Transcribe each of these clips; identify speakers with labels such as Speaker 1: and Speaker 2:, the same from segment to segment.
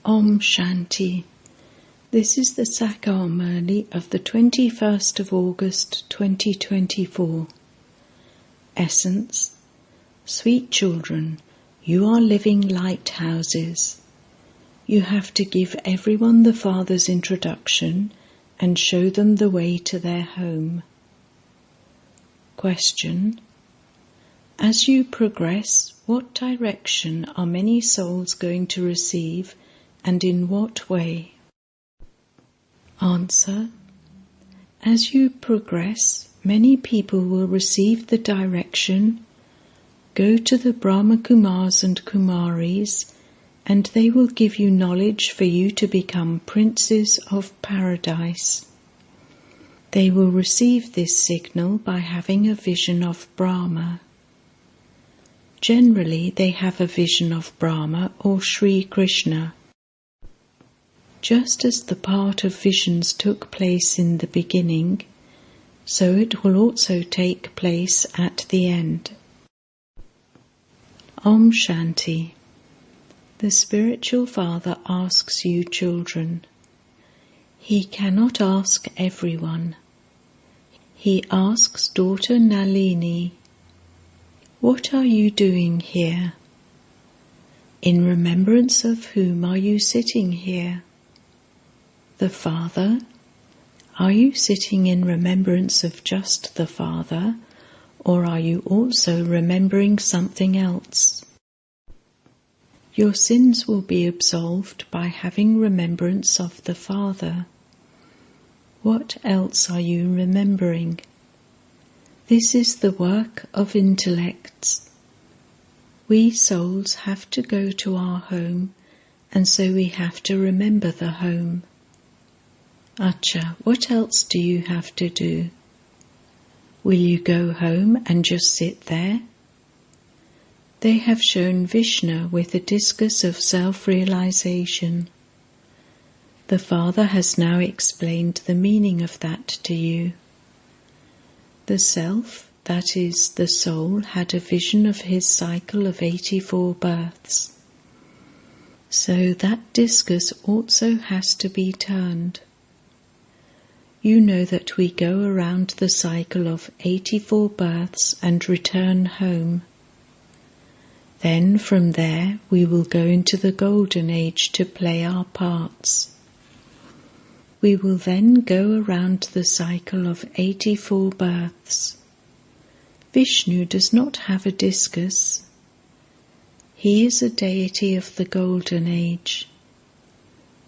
Speaker 1: Om Shanti. This is the Sakar Murli of the 21st of August 2024. Essence. Sweet children, you are living lighthouses. You have to give everyone the Father's introduction and show them the way to their home. Question. As you progress, what direction are many souls going to receive, and in what way? Answer. As you progress, many people will receive the direction, go to the Brahma Kumaris and Kumaris, and they will give you knowledge for you to become princes of paradise. They will receive this signal by having a vision of Brahma. Generally, they have a vision of Brahma or Sri Krishna. Just as the part of visions took place in the beginning, so it will also take place at the end. Om Shanti. The Spiritual Father asks you children. He cannot ask everyone. He asks daughter Nalini, what are you doing here? In remembrance of whom are you sitting here? The Father? Are you sitting in remembrance of just the Father, or are you also remembering something else? Your sins will be absolved by having remembrance of the Father. What else are you remembering? This is the work of intellects. We souls have to go to our home, and so we have to remember the home. Acha, what else do you have to do? Will you go home and just sit there? They have shown Vishnu with a discus of self-realization. The Father has now explained the meaning of that to you. The Self, that is, the soul, had a vision of his cycle of 84 births. So that discus also has to be turned. You know that we go around the cycle of 84 births and return home. Then from there we will go into the Golden Age to play our parts. We will then go around the cycle of 84 births. Vishnu does not have a discus. He is a deity of the Golden Age.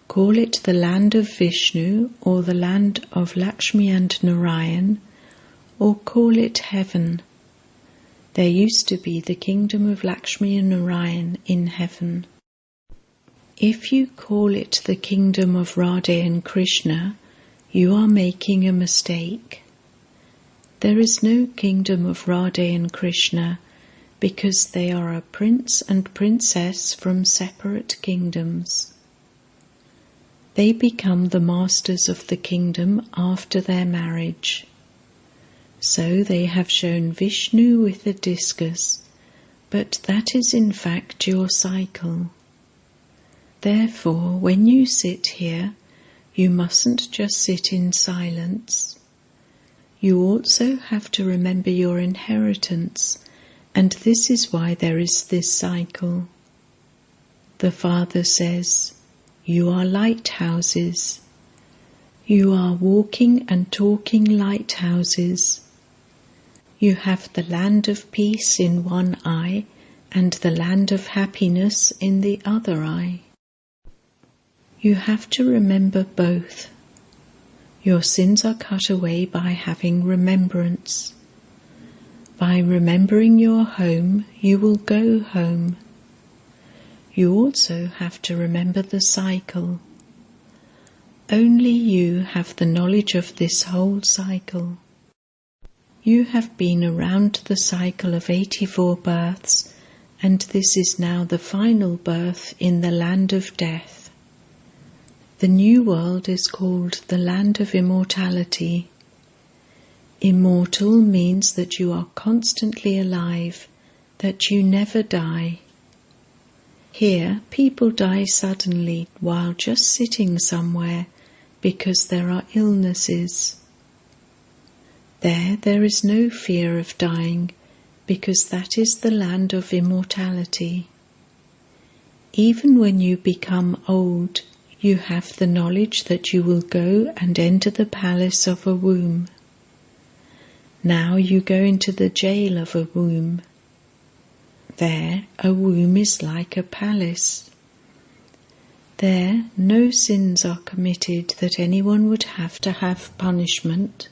Speaker 1: Call it the land of Vishnu, or the land of Lakshmi and Narayan, or call it heaven. There used to be the kingdom of Lakshmi and Narayan in heaven. If you call it the kingdom of Radha and Krishna, you are making a mistake. There is no kingdom of Radha and Krishna, because they are a prince and princess from separate kingdoms. They become the masters of the kingdom after their marriage. So they have shown Vishnu with a discus, but that is in fact your cycle. Therefore, when you sit here, you mustn't just sit in silence. You also have to remember your inheritance, and this is why there is this cycle. The Father says, you are lighthouses. You are walking and talking lighthouses. You have the land of peace in one eye and the land of happiness in the other eye. You have to remember both. Your sins are cut away by having remembrance. By remembering your home, you will go home. You also have to remember the cycle. Only you have the knowledge of this whole cycle. You have been around the cycle of 84 births, and this is now the final birth in the land of death. The new world is called the land of immortality. Immortal means that you are constantly alive, that you never die. Here, people die suddenly while just sitting somewhere because there are illnesses. There is no fear of dying because that is the land of immortality. Even when you become old, you have the knowledge that you will go and enter the palace of a womb. Now you go into the jail of a womb. There, a womb is like a palace. There, no sins are committed that anyone would have to have punishment.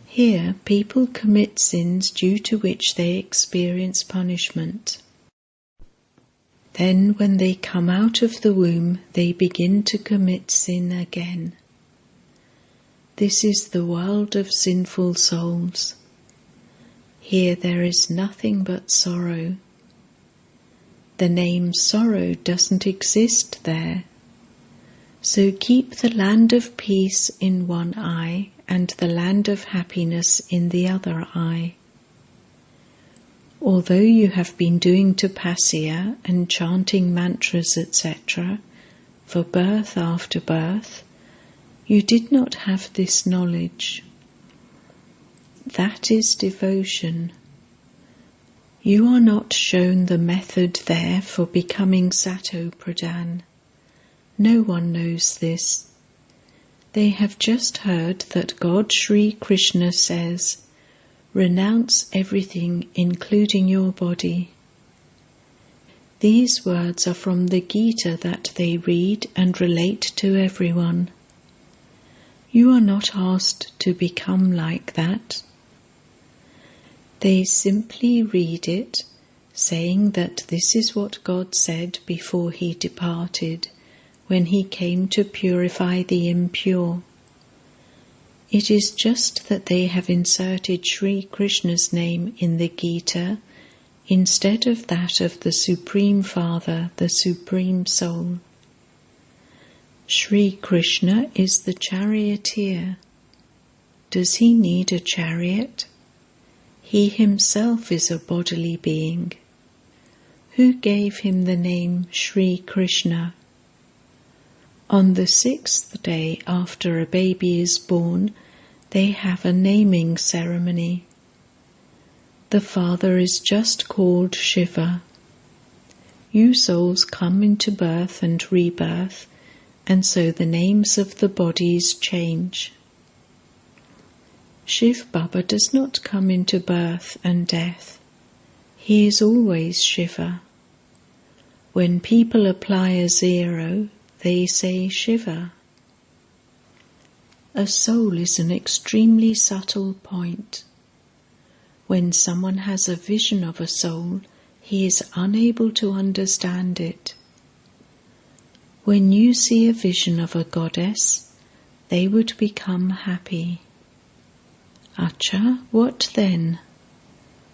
Speaker 1: Here, people commit sins due to which they experience punishment. Then, when they come out of the womb, they begin to commit sin again. This is the world of sinful souls. Here there is nothing but sorrow. The name sorrow doesn't exist there. So keep the land of peace in one eye and the land of happiness in the other eye. Although you have been doing tapasya and chanting mantras, etc., for birth after birth, you did not have this knowledge. That is devotion. You are not shown the method there for becoming Sato Pradhan. No one knows this. They have just heard that God Sri Krishna says, "Renounce everything, including your body." These words are from the Gita that they read and relate to everyone. You are not asked to become like that. They simply read it, saying that this is what God said before he departed, when he came to purify the impure. It is just that they have inserted Sri Krishna's name in the Gita instead of that of the Supreme Father, the Supreme Soul. Sri Krishna is the charioteer. Does he need a chariot? He himself is a bodily being. Who gave him the name Sri Krishna? On the 6th day after a baby is born, they have a naming ceremony. The father is just called Shiva. You souls come into birth and rebirth, and so the names of the bodies change. Shivbaba does not come into birth and death. He is always Shiva. When people apply a 0, they say Shiva. A soul is an extremely subtle point. When someone has a vision of a soul, he is unable to understand it. When you see a vision of a goddess, they would become happy. Acha, what then?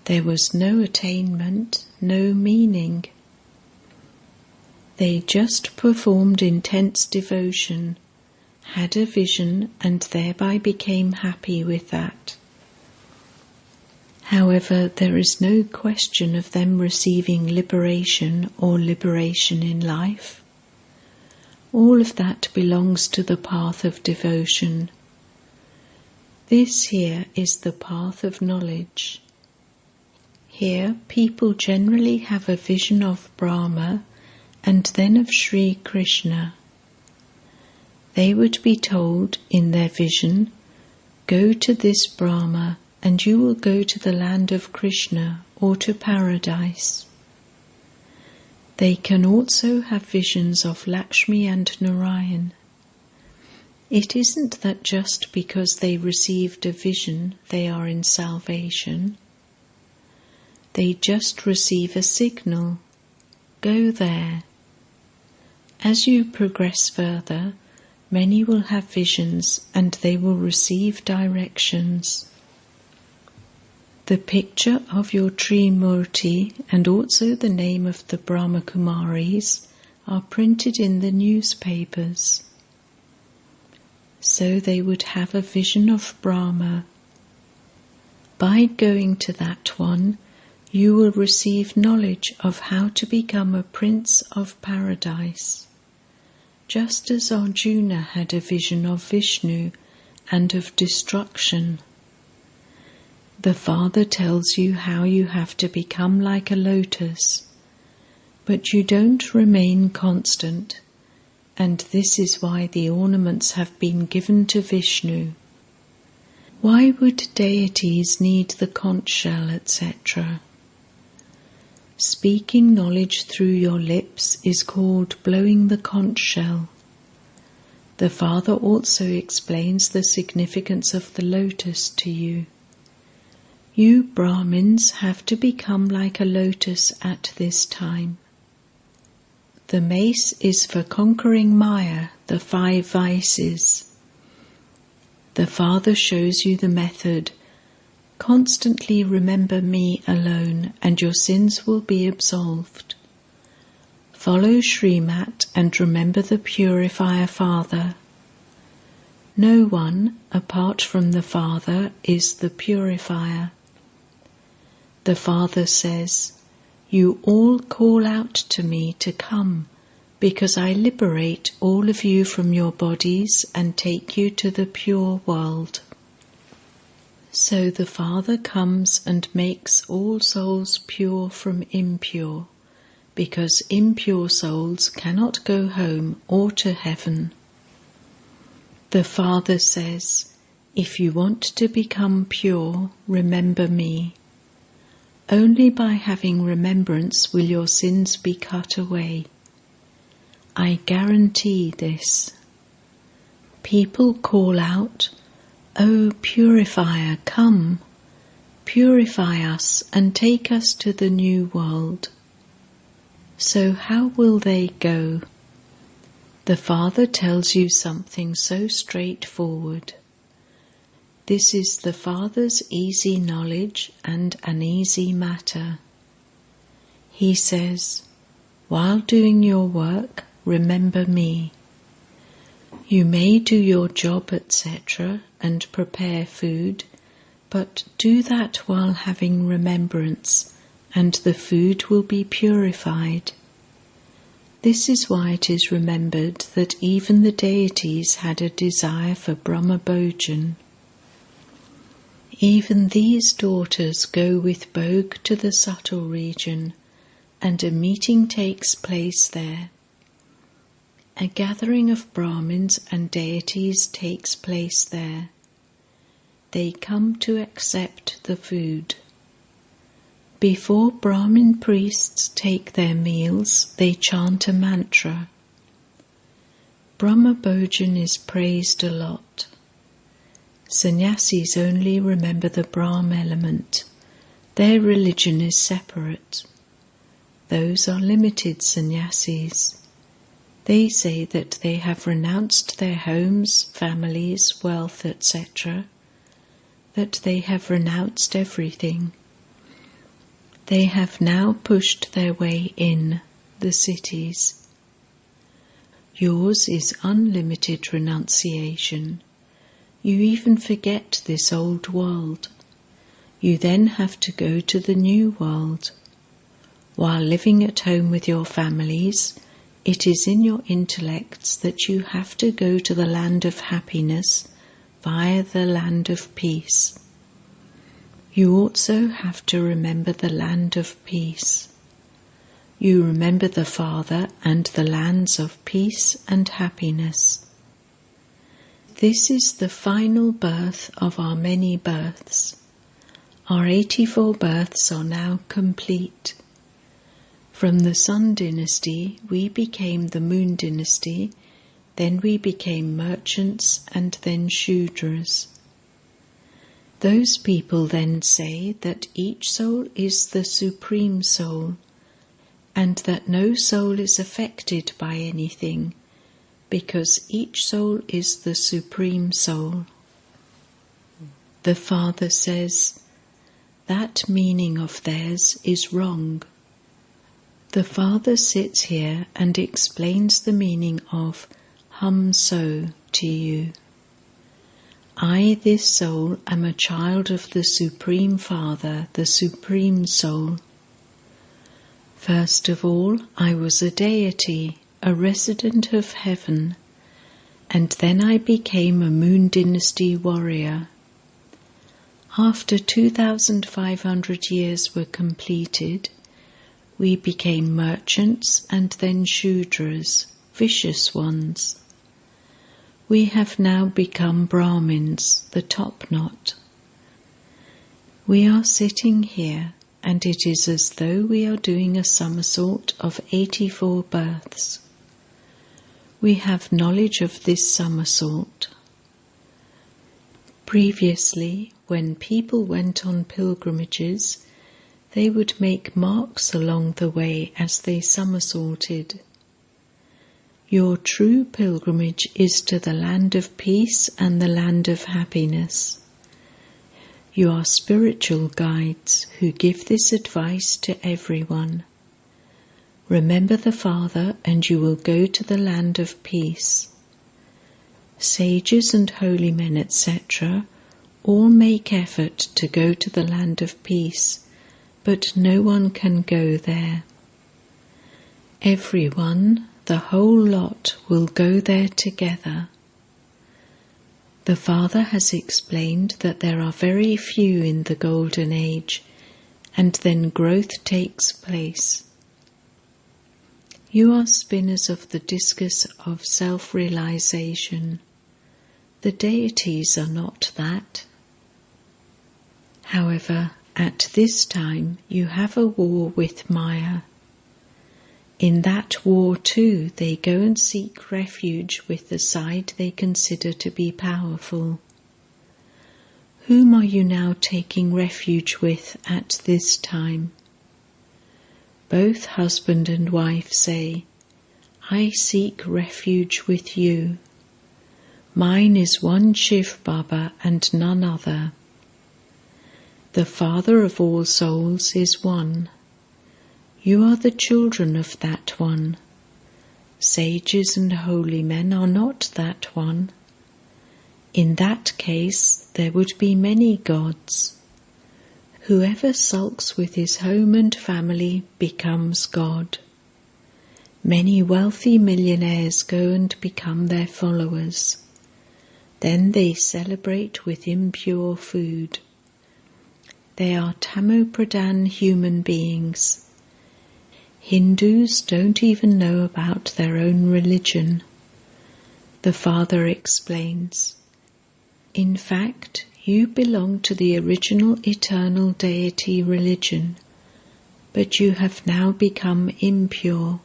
Speaker 1: There was no attainment, no meaning. They just performed intense devotion, had a vision, and thereby became happy with that. However, there is no question of them receiving liberation or liberation in life. All of that belongs to the path of devotion. This here is the path of knowledge. Here, people generally have a vision of Brahma and then of Sri Krishna. They would be told in their vision, "Go to this Brahma and you will go to the land of Krishna or to paradise." They can also have visions of Lakshmi and Narayan. It isn't that just because they received a vision they are in salvation. They just receive a signal. Go there. As you progress further, many will have visions and they will receive directions. The picture of your Trimurti and also the name of the Brahma Kumaris are printed in the newspapers. So they would have a vision of Brahma. By going to that one, you will receive knowledge of how to become a prince of paradise. Just as Arjuna had a vision of Vishnu and of destruction. The Father tells you how you have to become like a lotus, but you don't remain constant, and this is why the ornaments have been given to Vishnu. Why would deities need the conch shell, etc.? Speaking knowledge through your lips is called blowing the conch shell. The Father also explains the significance of the lotus to you. You Brahmins have to become like a lotus at this time. The mace is for conquering Maya, the 5 vices. The Father shows you the method. Constantly remember me alone, and your sins will be absolved. Follow Srimat and remember the purifier Father. No one, apart from the Father, is the purifier. The Father says, "You all call out to me to come, because I liberate all of you from your bodies and take you to the pure world." So the Father comes and makes all souls pure from impure, because impure souls cannot go home or to heaven. The Father says, "If you want to become pure, remember me. Only by having remembrance will your sins be cut away. I guarantee this." People call out, "O purifier, come, purify us and take us to the new world." So how will they go? The Father tells you something so straightforward. This is the Father's easy knowledge and an easy matter. He says, "While doing your work, remember me. You may do your job, etc., and prepare food, but do that while having remembrance, and the food will be purified." This is why it is remembered that even the deities had a desire for Brahma Bhojan. Even these daughters go with Bhog to the subtle region, and a meeting takes place there. A gathering of Brahmins and deities takes place there. They come to accept the food. Before Brahmin priests take their meals, they chant a mantra. Brahma Bhojan is praised a lot. Sannyasis only remember the Brahma element. Their religion is separate. Those are limited sannyasis. They say that they have renounced their homes, families, wealth, etc., that they have renounced everything. They have now pushed their way in the cities. Yours is unlimited renunciation. You even forget this old world. You then have to go to the new world. While living at home with your families, it is in your intellects that you have to go to the land of happiness via the land of peace. You also have to remember the land of peace. You remember the Father and the lands of peace and happiness. This is the final birth of our many births. Our 84 births are now complete. From the Sun dynasty, we became the Moon dynasty, then we became merchants and then Shudras. Those people then say that each soul is the supreme soul, and that no soul is affected by anything, because each soul is the supreme soul. The Father says, that meaning of theirs is wrong. The Father sits here and explains the meaning of hum so to you. I, this soul, am a child of the Supreme Father, the Supreme Soul. First of all, I was a deity, a resident of heaven, and then I became a Moon Dynasty warrior. After 2,500 years were completed, we became merchants and then Shudras, vicious ones. We have now become Brahmins, the top knot. We are sitting here, and it is as though we are doing a somersault of 84 births. We have knowledge of this somersault. Previously, when people went on pilgrimages, they would make marks along the way as they somersaulted. Your true pilgrimage is to the land of peace and the land of happiness. You are spiritual guides who give this advice to everyone. Remember the Father and you will go to the land of peace. Sages and holy men, etc., all make effort to go to the land of peace, but no one can go there. Everyone, the whole lot, will go there together. The Father has explained that there are very few in the Golden Age, and then growth takes place. You are spinners of the discus of self-realization. The deities are not that. However, at this time you have a war with Maya. In that war too they go and seek refuge with the side they consider to be powerful. Whom are you now taking refuge with at this time? Both husband and wife say, I seek refuge with you. Mine is one shivbaba and none other. The Father of all souls is one. You are the children of that one. Sages and holy men are not that one. In that case there would be many gods. Whoever sulks with his home and family becomes God. Many wealthy millionaires go and become their followers. Then they celebrate with impure food. They are Tamopradhan human beings. Hindus don't even know about their own religion. The Father explains, in fact, you belong to the original eternal deity religion, but you have now become impure,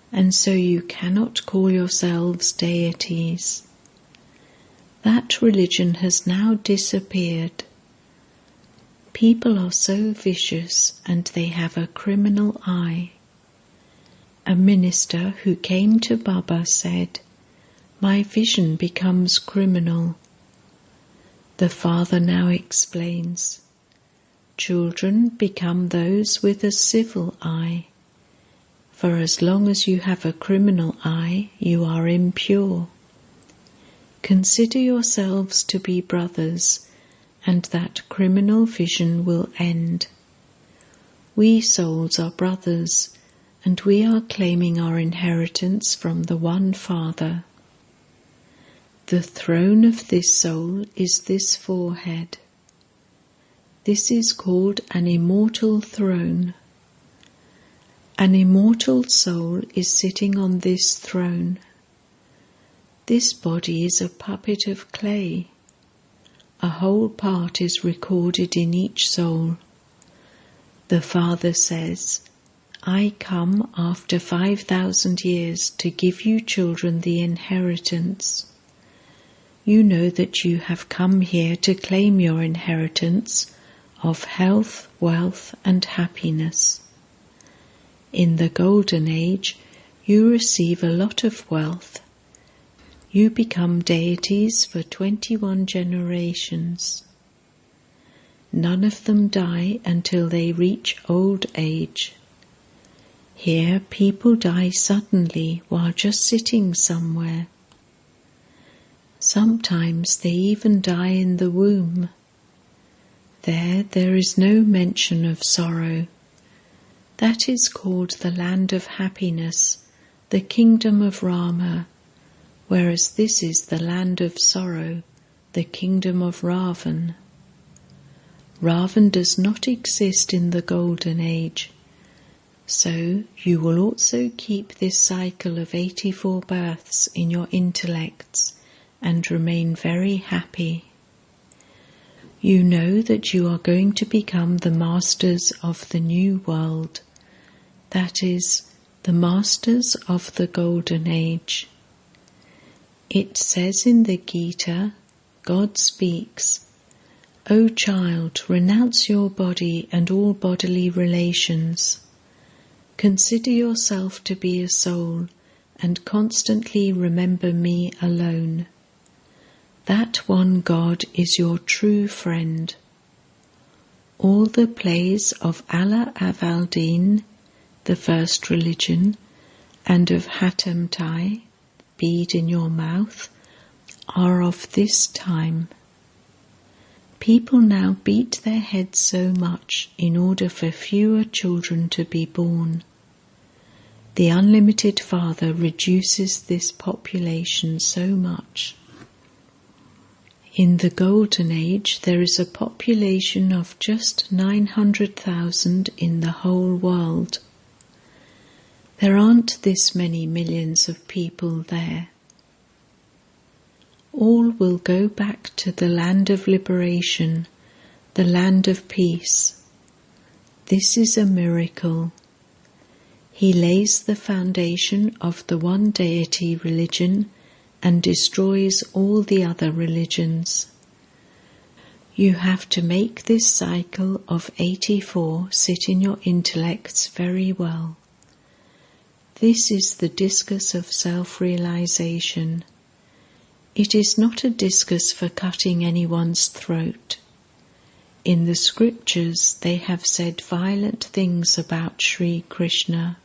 Speaker 1: and so you cannot call yourselves deities. That religion has now disappeared. People are so vicious and they have a criminal eye. A minister who came to Baba said, my vision becomes criminal. The Father now explains, children become those with a civil eye. For as long as you have a criminal eye, you are impure. Consider yourselves to be brothers, and that criminal vision will end. We souls are brothers, and we are claiming our inheritance from the one Father. The throne of this soul is this forehead. This is called an immortal throne. An immortal soul is sitting on this throne. This body is a puppet of clay. A whole part is recorded in each soul. The Father says, I come after 5,000 years to give you children the inheritance. You know that you have come here to claim your inheritance of health, wealth, and happiness. In the Golden Age, you receive a lot of wealth. You become deities for 21 generations. None of them die until they reach old age. Here people die suddenly while just sitting somewhere. Sometimes they even die in the womb. There is no mention of sorrow. That is called the land of happiness, the kingdom of Rama, whereas this is the land of sorrow, the kingdom of Ravan. Ravan does not exist in the golden age, so you will also keep this cycle of 84 births in your intellects and remain very happy. You know that you are going to become the masters of the new world, that is, the masters of the golden age. It says in the Gita, God speaks, O child, renounce your body and all bodily relations. Consider yourself to be a soul and constantly remember me alone. That one God is your true friend. All the plays of Allah Avaldin, the first religion, and of Hatamtai, bead in your mouth, are of this time. People now beat their heads so much in order for fewer children to be born. The unlimited Father reduces this population so much. In the Golden Age, there is a population of just 900,000 in the whole world. There aren't this many millions of people there. All will go back to the land of liberation, the land of peace. This is a miracle. He lays the foundation of the one deity religion and destroys all the other religions. You have to make this cycle of 84 sit in your intellects very well. This is the discus of self-realization. It is not a discus for cutting anyone's throat. In the scriptures they have said violent things about Sri Krishna.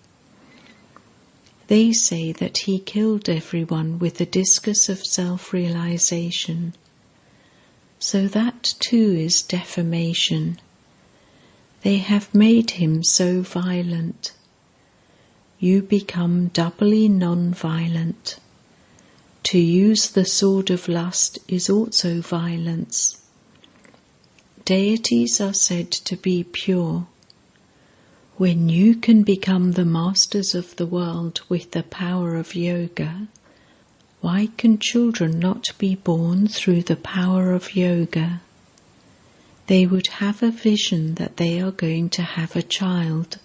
Speaker 1: They say that he killed everyone with the discus of self-realization. So that too is defamation. They have made him so violent. You become doubly non-violent. To use the sword of lust is also violence. Deities are said to be pure. When you can become the masters of the world with the power of yoga, why can children not be born through the power of yoga? They would have a vision that they are going to have a child.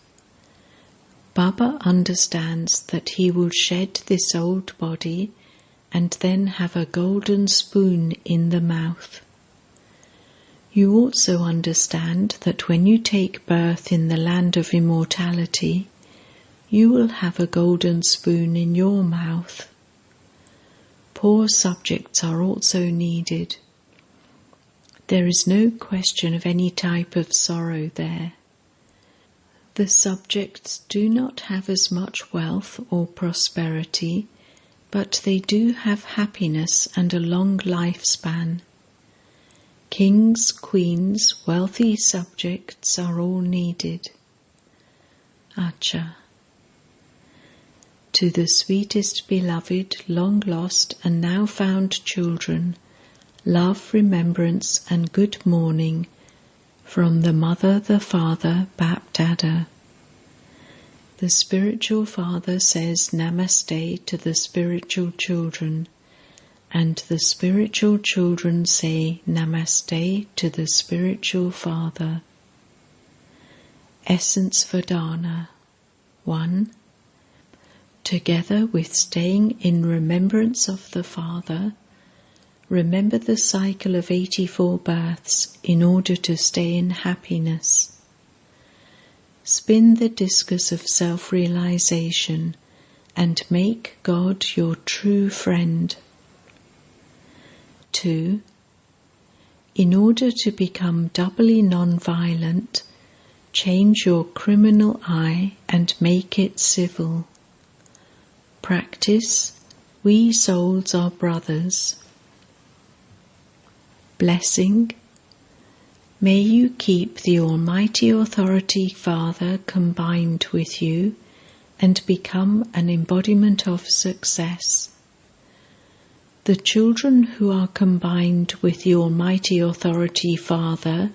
Speaker 1: Baba understands that he will shed this old body and then have a golden spoon in the mouth. You also understand that when you take birth in the land of immortality, you will have a golden spoon in your mouth. Poor subjects are also needed. There is no question of any type of sorrow there. The subjects do not have as much wealth or prosperity, but they do have happiness and a long lifespan. Kings, queens, wealthy subjects are all needed. Acha. To the sweetest beloved, long lost and now found children, love, remembrance and good morning from the Mother, the Father, BapDada. The spiritual father says Namaste to the spiritual children, and the spiritual children say Namaste to the spiritual father. Essence Vedana 1. Together with staying in remembrance of the Father, remember the cycle of 84 births in order to stay in happiness. Spin the discus of self-realization and make God your true friend. 2. In order to become doubly non-violent, change your criminal eye and make it civil. Practice, we souls are brothers. Blessing. May you keep the Almighty Authority Father combined with you and become an embodiment of success. The children who are combined with the Almighty Authority Father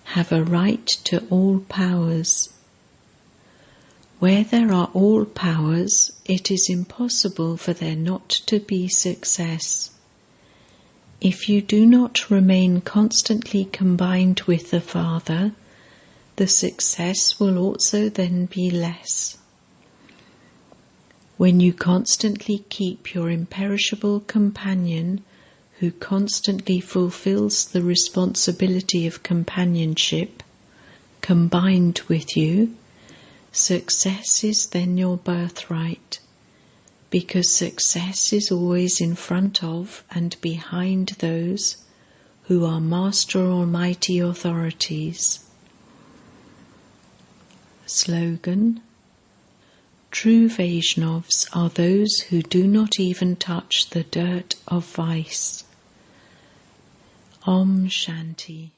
Speaker 1: have a right to all powers. Where there are all powers, it is impossible for there not to be success. If you do not remain constantly combined with the Father, the success will also then be less. When you constantly keep your imperishable companion, who constantly fulfills the responsibility of companionship, combined with you, success is then your birthright, because success is always in front of and behind those who are Master Almighty Authorities. Slogan: True Vaishnavas are those who do not even touch the dirt of vice. Om Shanti.